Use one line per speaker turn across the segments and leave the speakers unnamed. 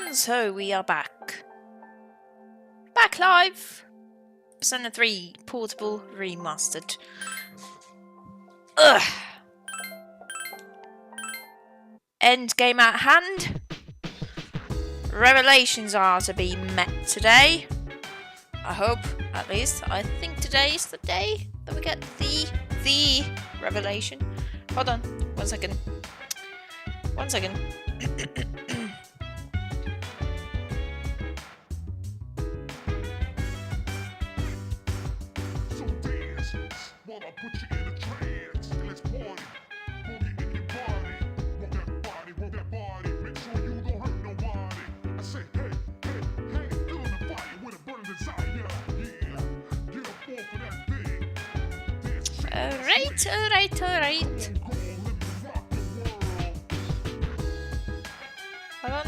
everyone, so we are back. Back live! Persona 3 Portable Remastered. Ugh! End game at hand. Revelations are to be met today. I hope, at least. I think today is the day that we get the revelation. Hold on, 1 second. 1 second.
While I put you in a trance, let's party. Boogie in your body. Rock that body, make sure you don't hurt nobody. I say, hey, feeling the fire with a burning desire. Yeah, get up off of that thing.
Alright. Hold on.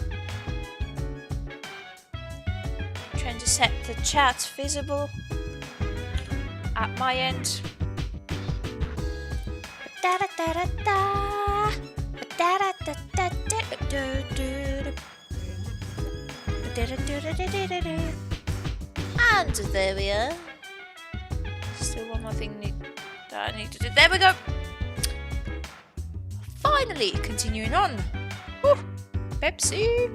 Trying to set the chat visible at my end. And there we are. Still one more thing that I need to do. There we go. Finally, continuing on. Woo. Pepsi.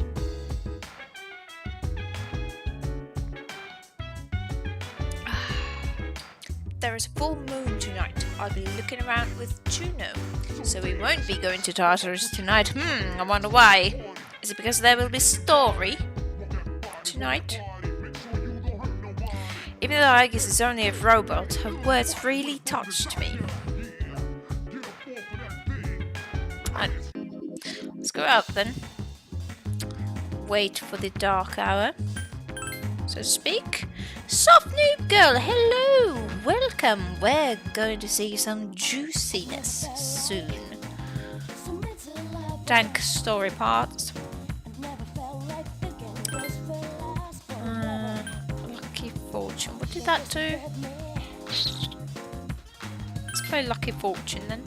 There is a full moon tonight. I'll be looking around with Juno. So we won't be going to Tartarus tonight. I wonder why. Is it because there will be story tonight? Even though I guess it's only a robot, her words really touched me. Right. Let's go out then. Wait for the dark hour, so to speak. Soft noob girl, hello! Welcome! We're going to see some juiciness soon. Dank story parts. Lucky Fortune. What did that do? Let's play Lucky Fortune then.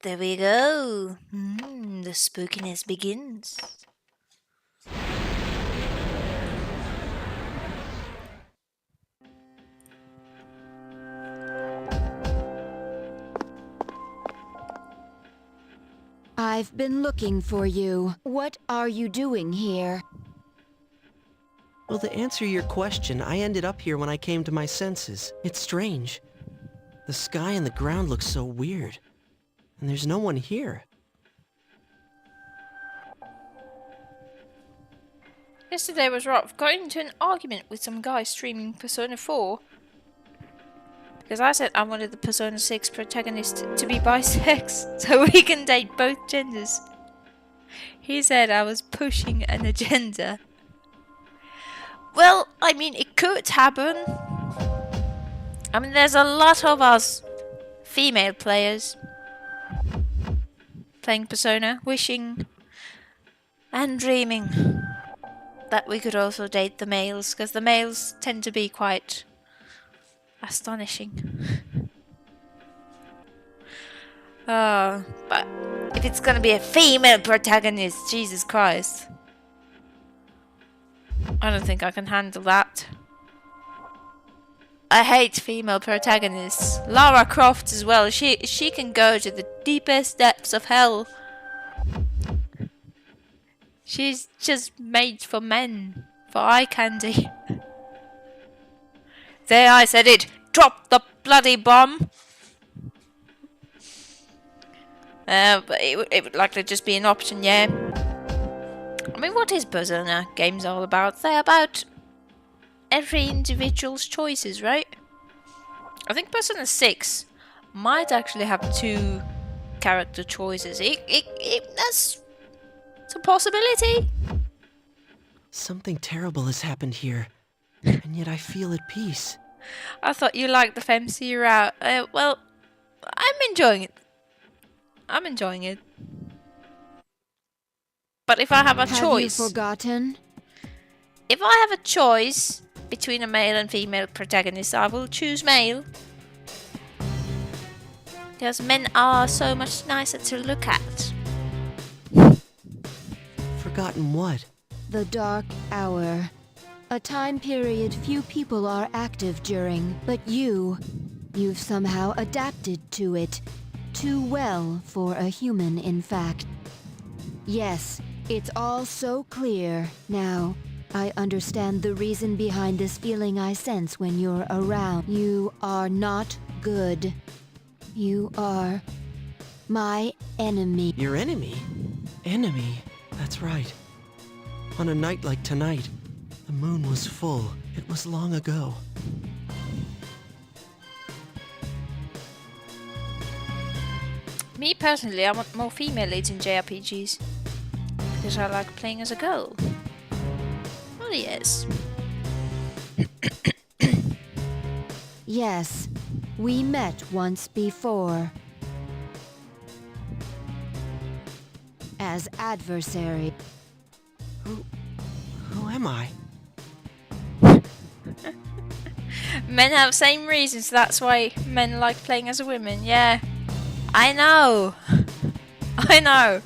There we go. The spookiness begins.
I've been looking for you. What are you doing here?
Well, to answer your question, I ended up here when I came to my senses. It's strange. The sky and the ground look so weird. And there's no one here.
Yesterday was rough. Got into an argument with some guy streaming Persona 4. Because I said I wanted the Persona 6 protagonist to be bisex, so we can date both genders. He said I was pushing an agenda. Well, I mean, it could happen. I mean, there's a lot of us female players playing Persona, wishing and dreaming that we could also date the males, because the males tend to be quite astonishing. But if it's gonna be a female protagonist, Jesus Christ, I don't think I can handle that. I hate female protagonists. Lara Croft as well. She can go to the deepest depths of hell. She's just made for men, for eye candy. There, I said it. Drop the bloody bomb. But it would likely just be an option, yeah. I mean, what is Persona games all about? They're about every individual's choices, right? I think Persona 6 might actually have 2 character choices. That's a possibility.
Something terrible has happened here, and yet I feel at peace.
I thought you liked the fancy route. Well, I'm enjoying it. But if I have a choice...
Have you forgotten?
If I have a choice between a male and female protagonist, I will choose male. Because men are so much nicer to look at.
Forgotten what?
The Dark Hour. A time period few people are active during, but you've somehow adapted to it. Too well for a human, in fact. Yes, it's all so clear now. I understand the reason behind this feeling I sense when you're around. You are not good. You are my enemy.
Your enemy? Enemy? That's right. On a night like tonight, the moon was full. It was long ago.
Me personally, I want more female leads in JRPGs. Because I like playing as a girl. Oh yes.
Yes, we met once before. As adversary.
Who am I?
Men have same reasons, that's why men like playing as a woman, yeah. I know. I know.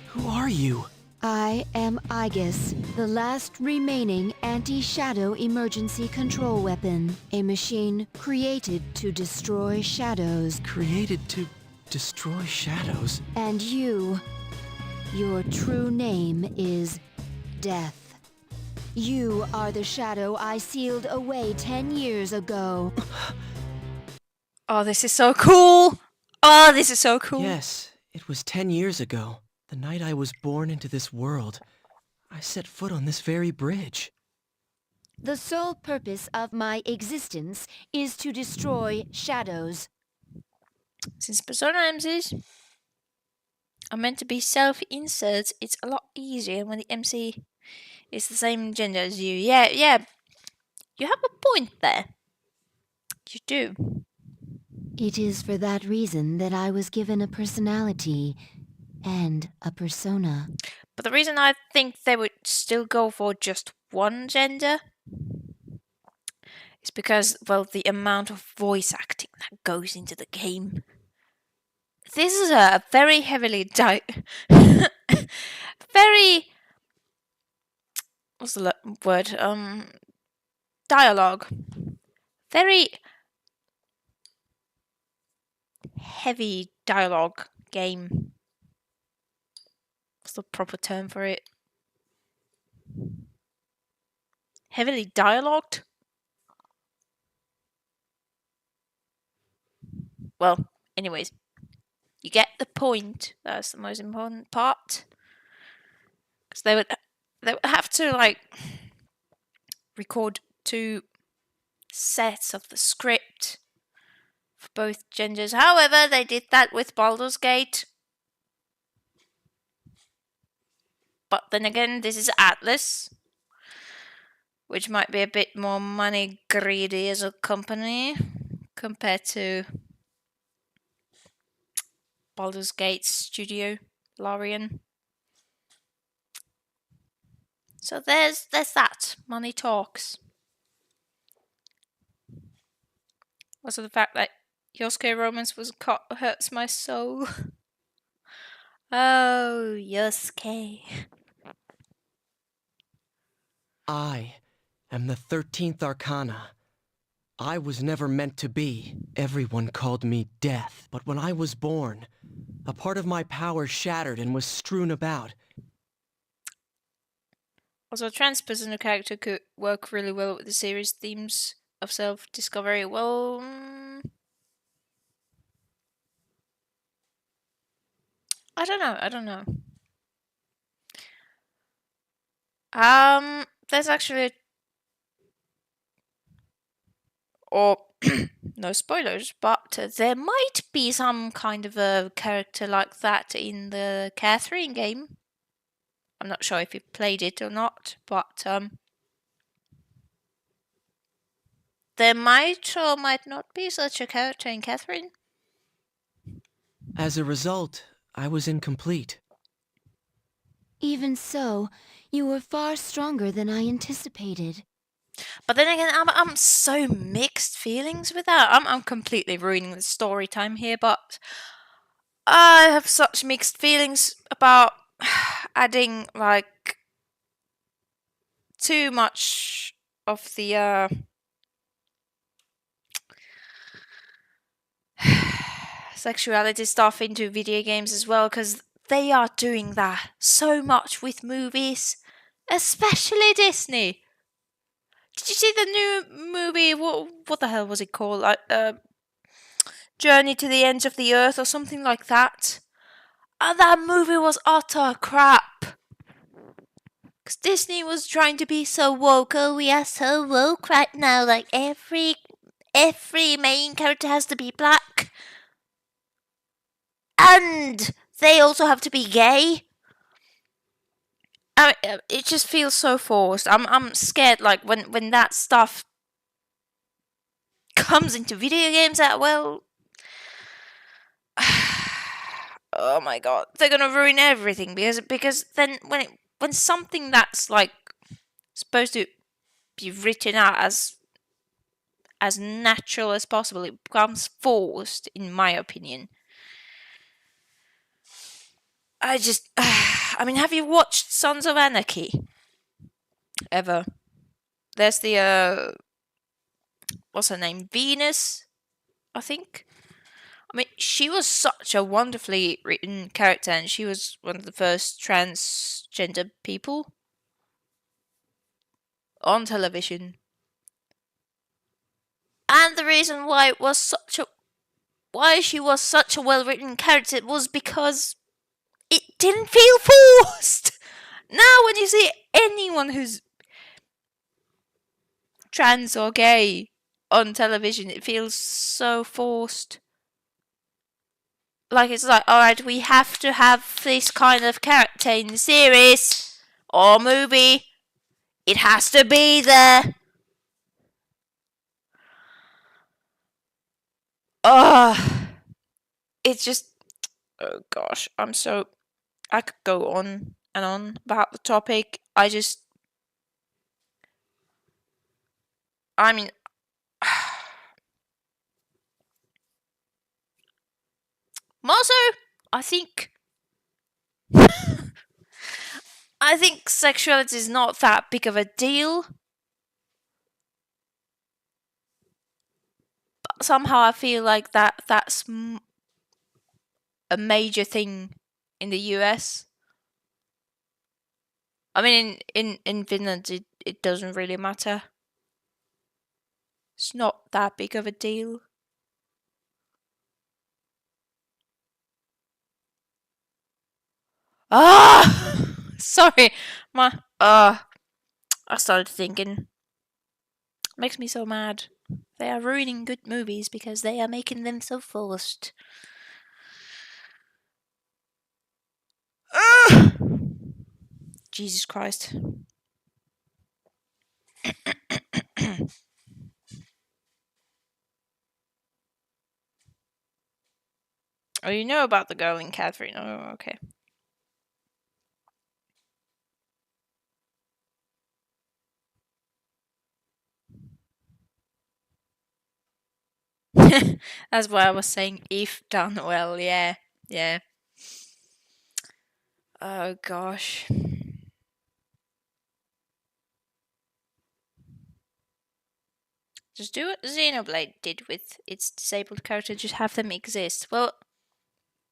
Who are you?
I am Aegis, the last remaining anti-shadow emergency control weapon. A machine created to destroy shadows.
Created to destroy shadows?
And you, your true name is Death. You are the shadow I sealed away 10 years ago.
Oh, this is so cool. Oh, this is so cool.
Yes, it was 10 years ago. The night I was born into this world. I set foot on this very bridge.
The sole purpose of my existence is to destroy shadows.
Since Persona MCs are meant to be self-inserts, it's a lot easier when the MC is the same gender as you. Yeah. You have a point there. You do.
It is for that reason that I was given a personality and a persona.
But the reason I think they would still go for just one gender is because, well, the amount of voice acting that goes into the game. This is a very heavily very... What's the word? Dialogue. Very heavy dialogue game. What's the proper term for it? Heavily dialogued? Well, anyways. You get the point. That's the most important part. Because they would have to, like, record 2 sets of the script for both genders. However, they did that with Baldur's Gate. But then again, this is Atlas, which might be a bit more money greedy as a company compared to Baldur's Gate studio, Larian. So there's that. Money talks. Also the fact that Yosuke Romance was caught hurts my soul. Oh, Yosuke.
I am the 13th Arcana. I was never meant to be. Everyone called me Death. But when I was born, a part of my power shattered and was strewn about.
Also, a trans-persona character could work really well with the series' themes of self-discovery. Well, I don't know. There's actually no spoilers, but there might be some kind of a character like that in the Catherine game. I'm not sure if you played it or not, but there might or might not be such a character in Catherine.
As a result, I was incomplete.
Even so, you were far stronger than I anticipated.
But then again, I'm so mixed feelings with that. I'm completely ruining the story time here, but I have such mixed feelings about adding like too much of the sexuality stuff into video games as well, because they are doing that so much with movies, especially Disney. Did you see the new movie? What the hell was it called? Like Journey to the Ends of the Earth or something like that. And that movie was utter crap. Because Disney was trying to be so woke. Oh, we are so woke right now. Like every main character has to be black. And they also have to be gay. I mean, it just feels so forced. I'm scared. Like when that stuff comes into video games, that well. Oh my god, they're gonna ruin everything because then when something that's like supposed to be written out as natural as possible, it becomes forced, in my opinion. I mean, have you watched Sons of Anarchy ever? There's the what's her name, Venus, I think. I mean, she was such a wonderfully written character, and she was one of the first transgender people on television. And the reason why she was such a well-written character was because it didn't feel forced. Now, when you see anyone who's trans or gay on television, it feels so forced. Like, it's like, alright, we have to have this kind of character in the series or movie. It has to be there. It's just, oh gosh, I could go on and on about the topic. I mean, also, I think sexuality is not that big of a deal. But somehow I feel like that's a major thing in the US. I mean, in Finland, it doesn't really matter. It's not that big of a deal. Sorry, I started thinking. Makes me so mad. They are ruining good movies because they are making them so forced. Jesus Christ. Oh, you know about the girl in Catherine. Oh, okay. That's why I was saying if done well, yeah. Oh gosh. Just do what Xenoblade did with its disabled character, just have them exist. Well,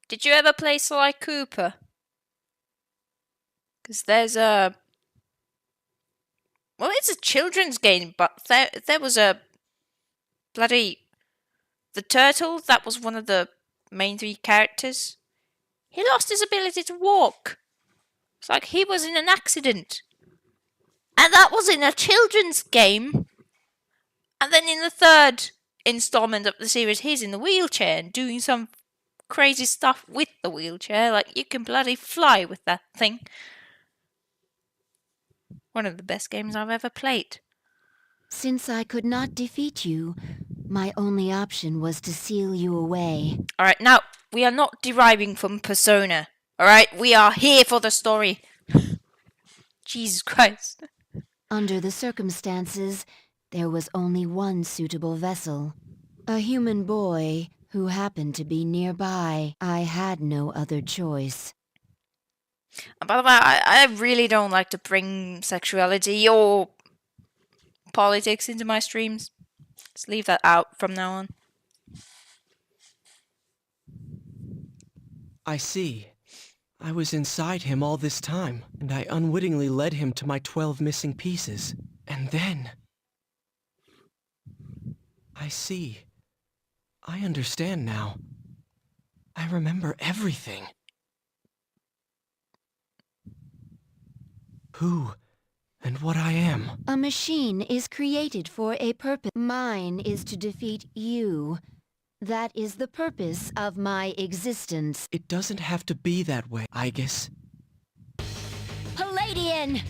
did you ever play Sly Cooper? Because there's a... Well, it's a children's game, but there was a bloody... The turtle, that was one of the main three characters. He lost his ability to walk. It's like he was in an accident. And that was in a children's game. And then in the third installment of the series, he's in the wheelchair and doing some crazy stuff with the wheelchair. Like, you can bloody fly with that thing. One of the best games I've ever played.
Since I could not defeat you, my only option was to seal you away.
Alright, now, we are not deriving from Persona. Alright, we are here for the story. Jesus Christ.
Under the circumstances, there was only one suitable vessel. A human boy who happened to be nearby. I had no other choice.
And by the way, I really don't like to bring sexuality or politics into my streams. Let's leave that out from now on.
I see. I was inside him all this time, and I unwittingly led him to my 12 missing pieces. And then... I see. I understand now. I remember everything. Who and what I am.
A machine is created for a purpose. Mine is to defeat you. That is the purpose of my existence.
It doesn't have to be that way, I guess.
Palladian!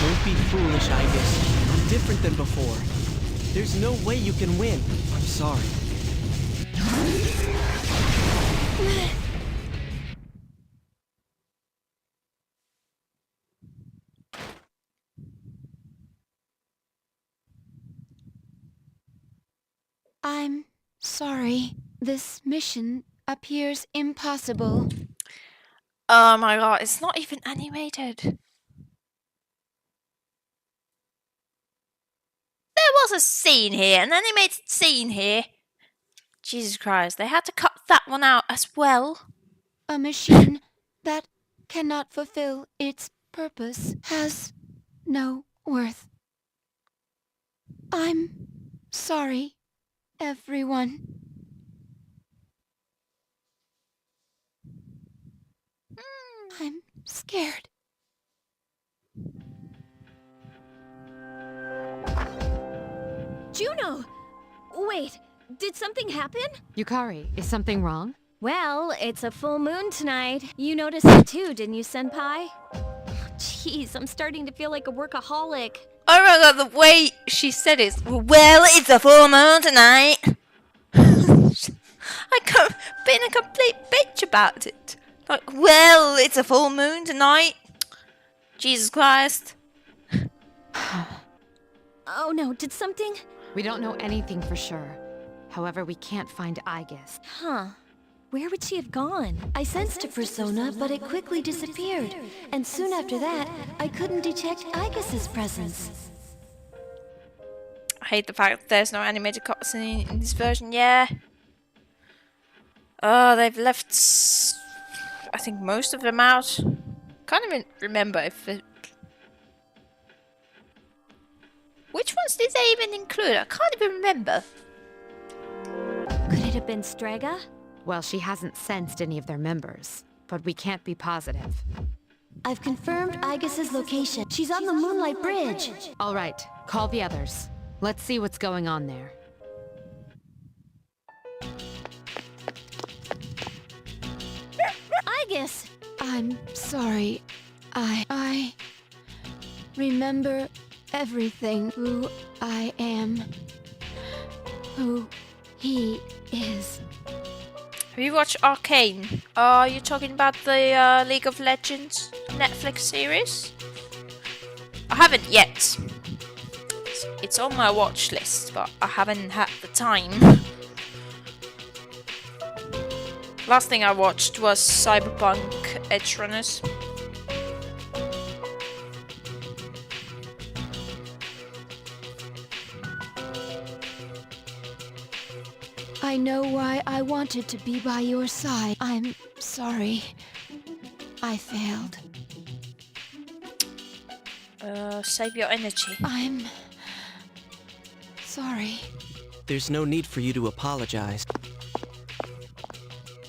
Don't be foolish, I guess. I'm different than before. There's no way you can win. I'm sorry.
I'm sorry. This mission appears impossible.
Oh my god, it's not even animated. There was a scene here, an animated scene here. Jesus Christ, they had to cut that one out as well.
A machine that cannot fulfill its purpose has no worth. I'm sorry, everyone. I'm scared.
Juno! Wait, did something happen?
Yukari, is something wrong?
Well, it's a full moon tonight. You noticed it too, didn't you, Senpai? Jeez, I'm starting to feel like a workaholic.
Oh my god, the way she said it. Well, it's a full moon tonight. I can't been a complete bitch about it. Like, well, it's a full moon tonight. Jesus Christ.
Oh no, did something?
We don't know anything for sure. However, we can't find Aegis.
Huh. Where would she have gone?
I sensed a persona, but it quickly disappeared. And soon after that, I couldn't detect Aegis's presence.
I hate the fact that there's no animated cutscene in this version, yeah. Oh, they've left, I think, most of them out. Can't even remember if it... Which ones did they even include? I can't even remember.
Could it have been Strega?
Well, she hasn't sensed any of their members, but we can't be positive.
I've confirmed Aegis's location. She's on the Moonlight Bridge.
All right, call the others. Let's see what's going on there.
Aegis!
I'm sorry. I remember everything. Who I am. Who he is.
Have you watched Arcane? Are you talking about the League of Legends Netflix series? I haven't yet. It's on my watch list, but I haven't had the time. Last thing I watched was Cyberpunk Edgerunners.
I know why I wanted to be by your side. I'm sorry. I failed.
Save your energy.
I'm sorry.
There's no need for you to apologize.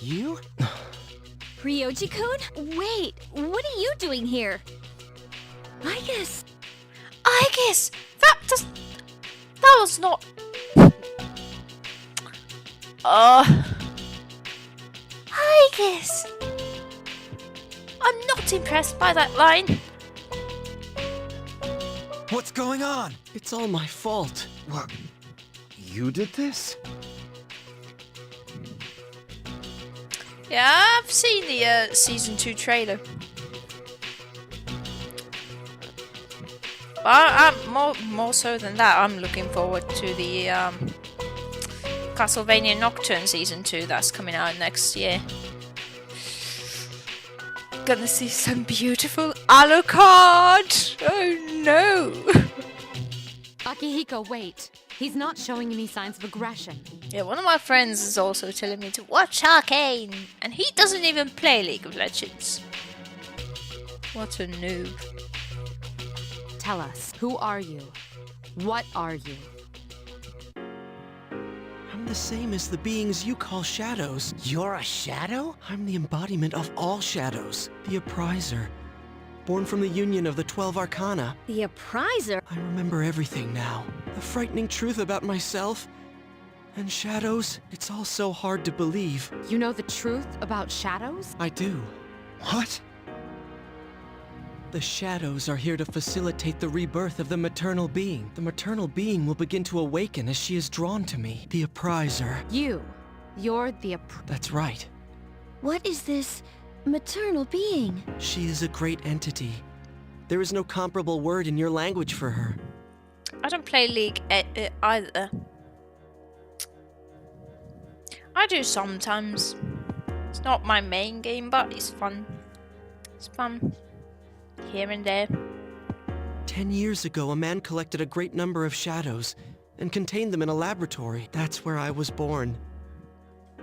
You?
Ryoji-kun? Wait, what are you doing here? Aegis!
Aegis! That was not... Aegis! I'm not impressed by that line.
What's going on?
It's all my fault.
What? You did this?
Yeah, I've seen the Season 2 trailer. But I'm more so than that. I'm looking forward to the Castlevania Nocturne Season 2 that's coming out next year. Gonna see some beautiful Alucard! Oh no!
Akihiko, wait. He's not showing any signs of aggression.
Yeah, one of my friends is also telling me to watch Arcane, and he doesn't even play League of Legends. What a noob.
Tell us, who are you? What are you?
I'm the same as the beings you call shadows.
You're a shadow?
I'm the embodiment of all shadows. The Appriser. Born from the union of the 12 Arcana.
The Appriser?
I remember everything now. The frightening truth about myself. And shadows, it's all so hard to believe.
You know the truth about shadows?
I do.
What?
The shadows are here to facilitate the rebirth of the maternal being. The maternal being will begin to awaken as she is drawn to me. The Appriser.
You're the
That's right.
What is this maternal being?
She is a great entity. There is no comparable word in your language for her.
I don't play League either. I do sometimes. It's not my main game, but it's fun. It's fun. Here and there.
10 years ago, a man collected a great number of shadows and contained them in a laboratory. That's where I was born.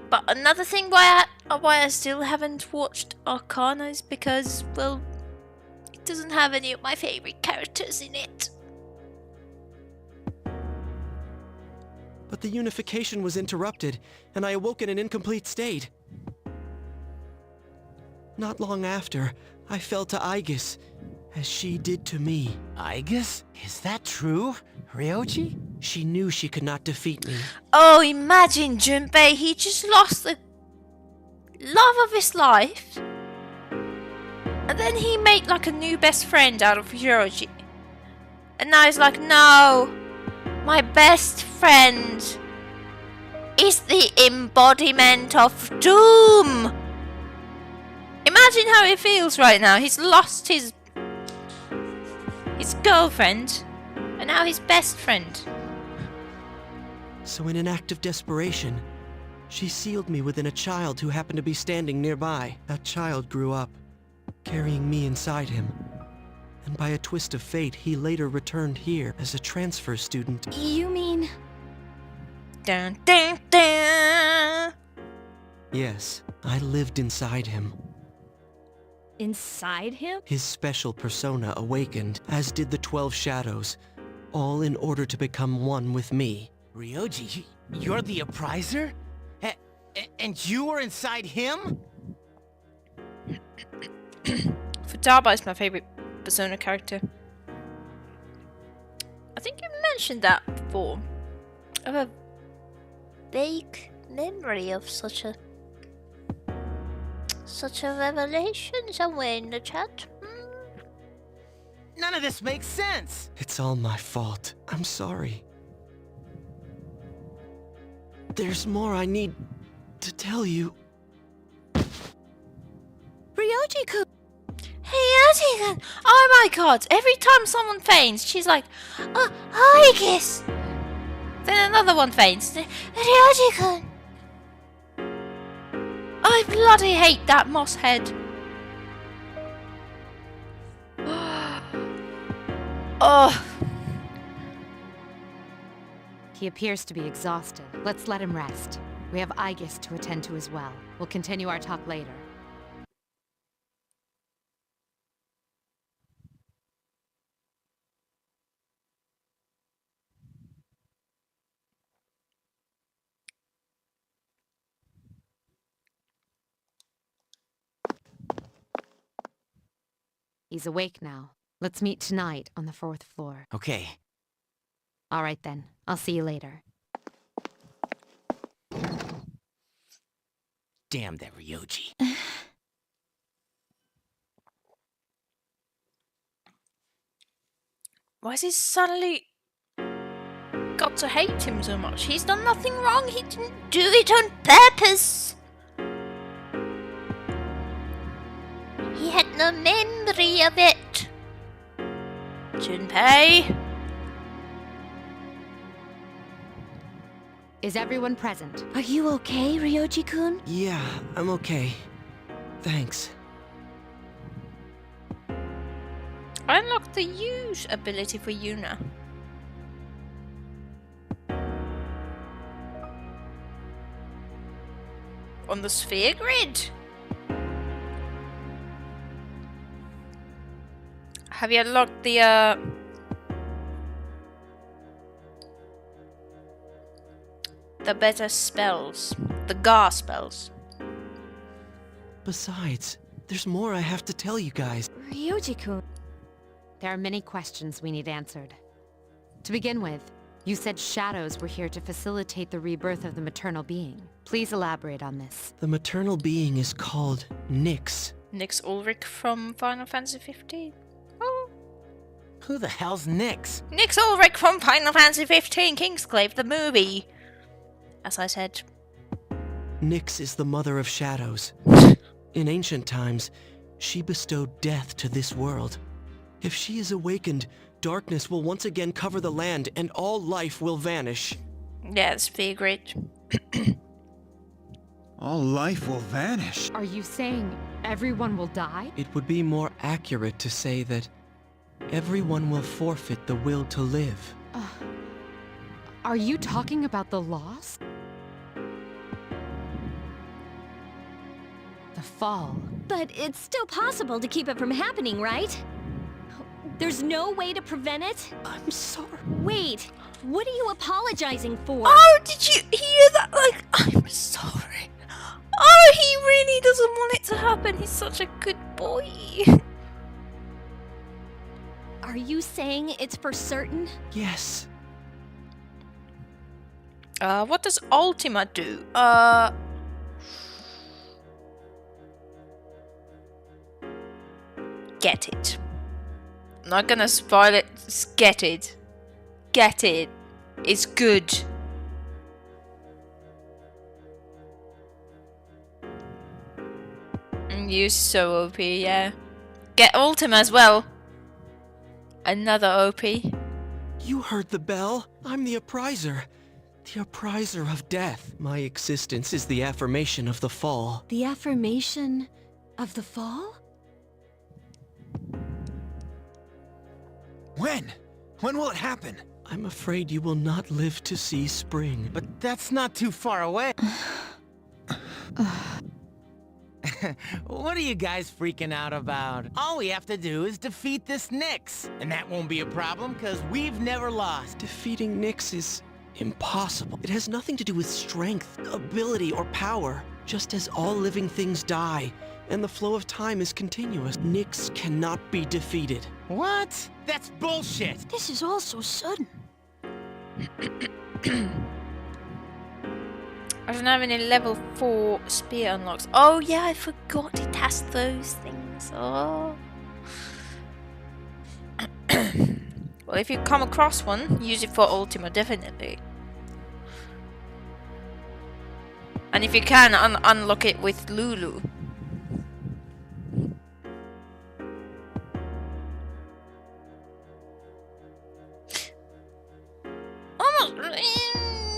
But another thing why I still haven't watched Arcana is because, well, it doesn't have any of my favorite characters in it.
But the unification was interrupted, and I awoke in an incomplete state. Not long after, I fell to Aegis, as she did to me.
Aegis? Is that true? Ryoji?
She knew she could not defeat me.
Oh, imagine Junpei, he just lost the love of his life. And then he made like a new best friend out of Ryoji. And now he's like, no, my best friend is the embodiment of doom. Imagine how he feels right now. He's lost his girlfriend and now his best friend.
So in an act of desperation, she sealed me within a child who happened to be standing nearby. That child grew up, carrying me inside him. And by a twist of fate, he later returned here as a transfer student.
You mean...
Dun, dun, dun.
Yes, I lived inside him.
inside him?
His special persona awakened, as did the 12 shadows, all in order to become one with me.
Ryoji, you're the Appriser? And you were inside him?
Futaba is my favorite Persona character. I think you mentioned that before. I have a vague memory of such a revelation somewhere in the chat.
None of this makes sense.
It's all my fault. I'm sorry. There's more I need to tell you.
Ryoji-kun!
Hey, Ajigan! Oh my god, every time someone faints, she's like, oh, Aegis! Then another one faints. Ryoji-kun! I bloody hate that moss head. Oh.
He appears to be exhausted. Let's let him rest. We have Aegis to attend to as well. We'll continue our talk later. He's awake now. Let's meet tonight on the 4th floor.
Okay.
All right then. I'll see you later.
Damn that Ryoji.
Why has he suddenly got to hate him so much? He's done nothing wrong. He didn't do it on purpose. He had no memory of it. Junpei?
Is everyone present?
Are you okay, Ryoji-kun?
Yeah, I'm okay. Thanks.
I unlocked the use ability for Yuna. On the sphere grid. Have you unlocked the better spells? The Gar spells?
Besides, there's more I have to tell you guys.
Ryoji-kun.
There are many questions we need answered. To begin with, you said shadows were here to facilitate the rebirth of the maternal being. Please elaborate on this.
The maternal being is called Nyx.
Nyx Ulrich from Final Fantasy 15. Oh.
Who the hell's Nyx?
Nyx Ulrich from Final Fantasy 15 Kingsglaive the movie. As I said.
Nyx is the mother of shadows. In ancient times, she bestowed death to this world. If she is awakened, darkness will once again cover the land and all life will vanish.
Yeah, it's very great.
All life will vanish.
Are you saying everyone will die?
It would be more accurate to say that everyone will forfeit the will to live.
Are you talking about the loss? The fall.
But it's still possible to keep it from happening, right? There's no way to prevent it?
I'm sorry.
Wait, what are you apologizing for?
Oh, did you hear that? Like, I'm sorry. Oh, he really doesn't want it to happen. He's such a good boy.
Are you saying it's for certain?
Yes.
What does Ultima do? Get it. I'm not gonna spoil it. Just get it. Get it. It's good. You're so OP, yeah. Get Ultima as well. Another OP.
You heard the bell. I'm the appriser. The appriser of death. My existence is the affirmation of the fall.
The affirmation of the fall?
When? When will it happen?
I'm afraid you will not live to see spring.
But that's not too far away. What are you guys freaking out about? All we have to do is defeat this Nyx. And that won't be a problem, because we've never lost.
Defeating Nyx is impossible. It has nothing to do with strength, ability, or power. Just as all living things die, and the flow of time is continuous, Nyx cannot be defeated.
What? That's bullshit!
This is all so sudden.
I don't have any level 4 spear unlocks. Oh yeah, I forgot it has those things. Oh. Well, if you come across one, use it for Ultima, definitely. And if you can, unlock it with Lulu.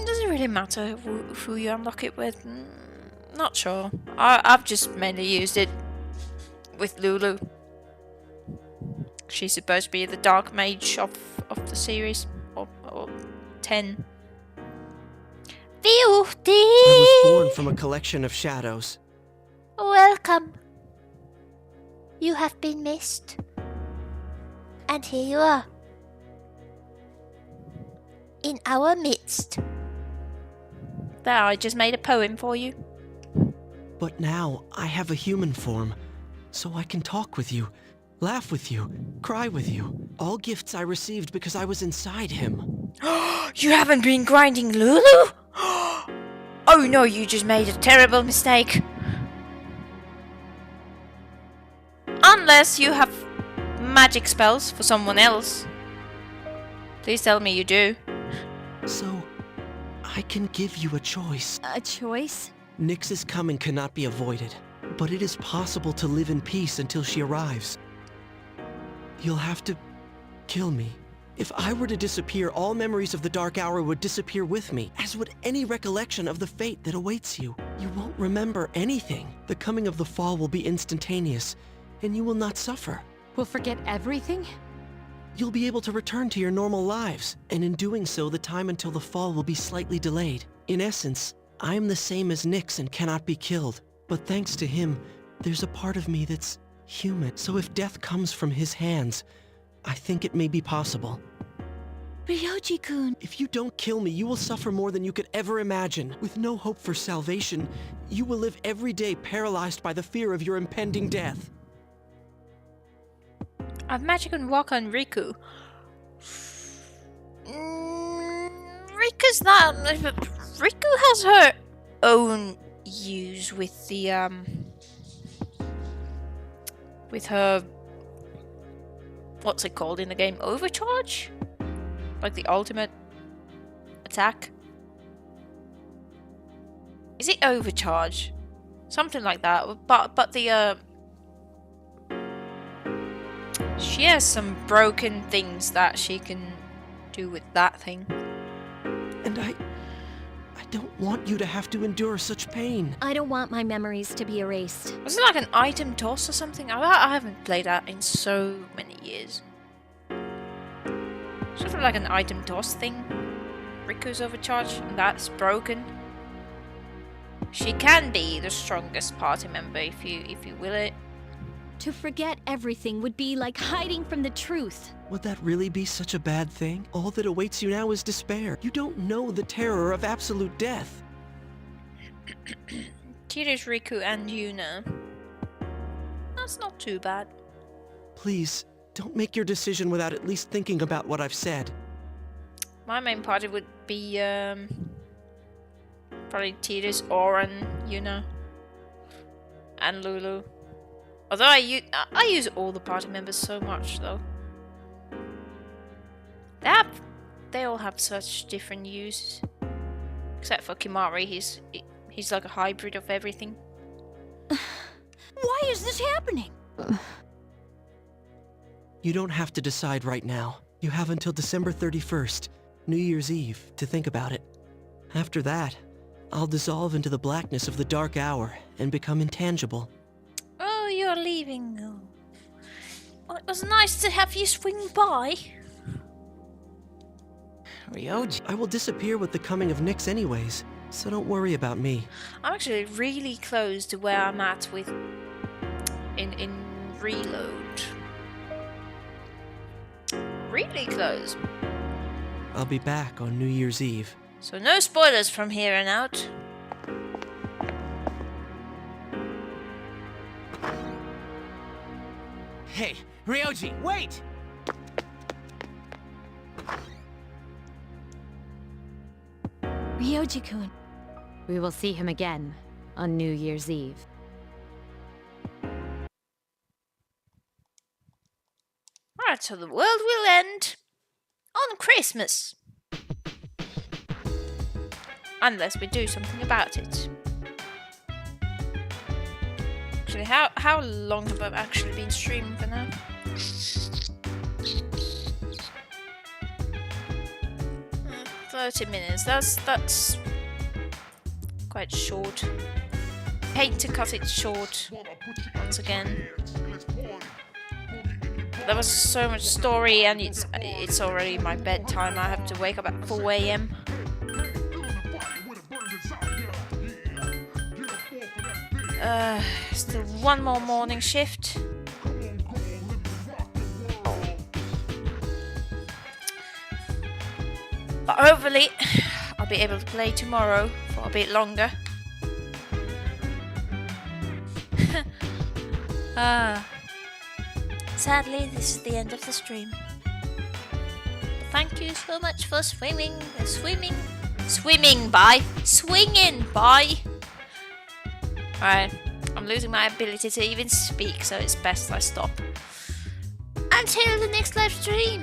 Does it really matter who you unlock it with? Not sure. I've just mainly used it with Lulu. She's supposed to be the dark mage of the series, or 10.
I was born from a collection of shadows.
Welcome. You have been missed. And here you are. In our midst.
There, I just made a poem for you.
But now I have a human form, so I can talk with you, laugh with you, cry with you. All gifts I received because I was inside him.
You haven't been grinding Lulu? Oh no, you just made a terrible mistake. Unless you have magic spells for someone else. Please tell me you do.
So, I can give you a choice.
A choice?
Nyx's coming cannot be avoided, but it is possible to live in peace until she arrives. You'll have to kill me. If I were to disappear, all memories of the Dark Hour would disappear with me, as would any recollection of the fate that awaits you. You won't remember anything. The coming of the fall will be instantaneous, and you will not suffer.
We'll forget everything?
You'll be able to return to your normal lives, and in doing so, the time until the fall will be slightly delayed. In essence, I am the same as Nyx and cannot be killed. But thanks to him, there's a part of me that's human. So if death comes from his hands, I think it may be possible.
Ryoji-kun.
If you don't kill me, you will suffer more than you could ever imagine. With no hope for salvation, you will live every day paralyzed by the fear of your impending death.
I've magic and walk on Riku. Riku's not. Riku has her own use with the with her. What's it called in the game? Overcharge? Like the ultimate attack? Is it overcharge? Something like that. But the she has some broken things that she can do with that thing.
And I don't want you to have to endure such pain.
I don't want my memories to be erased.
Was it like an item toss or something? I haven't played that in so many years. Sort of like an item toss thing. Riku's overcharged and that's broken. She can be the strongest party member if you will it.
To forget everything would be like hiding from the truth.
Would that really be such a bad thing? All that awaits you now is despair. You don't know the terror of absolute death.
Kiryu, Riku, and Yuna. That's not too bad.
Please, don't make your decision without at least thinking about what I've said.
My main party would be probably Titus, Oren, Yuna, and Lulu. Although I use all the party members so much though. They all have such different uses. Except for Kimari, he's like a hybrid of everything.
Why is this happening?
You don't have to decide right now. You have until December 31st, New Year's Eve, to think about it. After that, I'll dissolve into the blackness of the Dark Hour and become intangible.
Oh, you're leaving. Oh. Well, it was nice to have you swing by.
Ryoji.
I will disappear with the coming of Nyx anyways, so don't worry about me.
I'm actually really close to where I'm at with in reload. Really close.
I'll be back on New Year's Eve.
So no spoilers from here on out.
Hey, Ryoji, wait!
Ryoji-kun.
We will see him again on New Year's Eve.
Alright, so the world will end on Christmas. Unless we do something about it. Actually, how long have I actually been streaming for now? 30 minutes. That's quite short. Hate to cut it short once again. There was so much story, and it's already my bedtime. I have to wake up at 4 a.m. Still one more morning shift. But hopefully, I'll be able to play tomorrow for a bit longer. Sadly, this is the end of the stream. But thank you so much for swinging by. Alright, I'm losing my ability to even speak, so it's best I stop. Until the next live stream.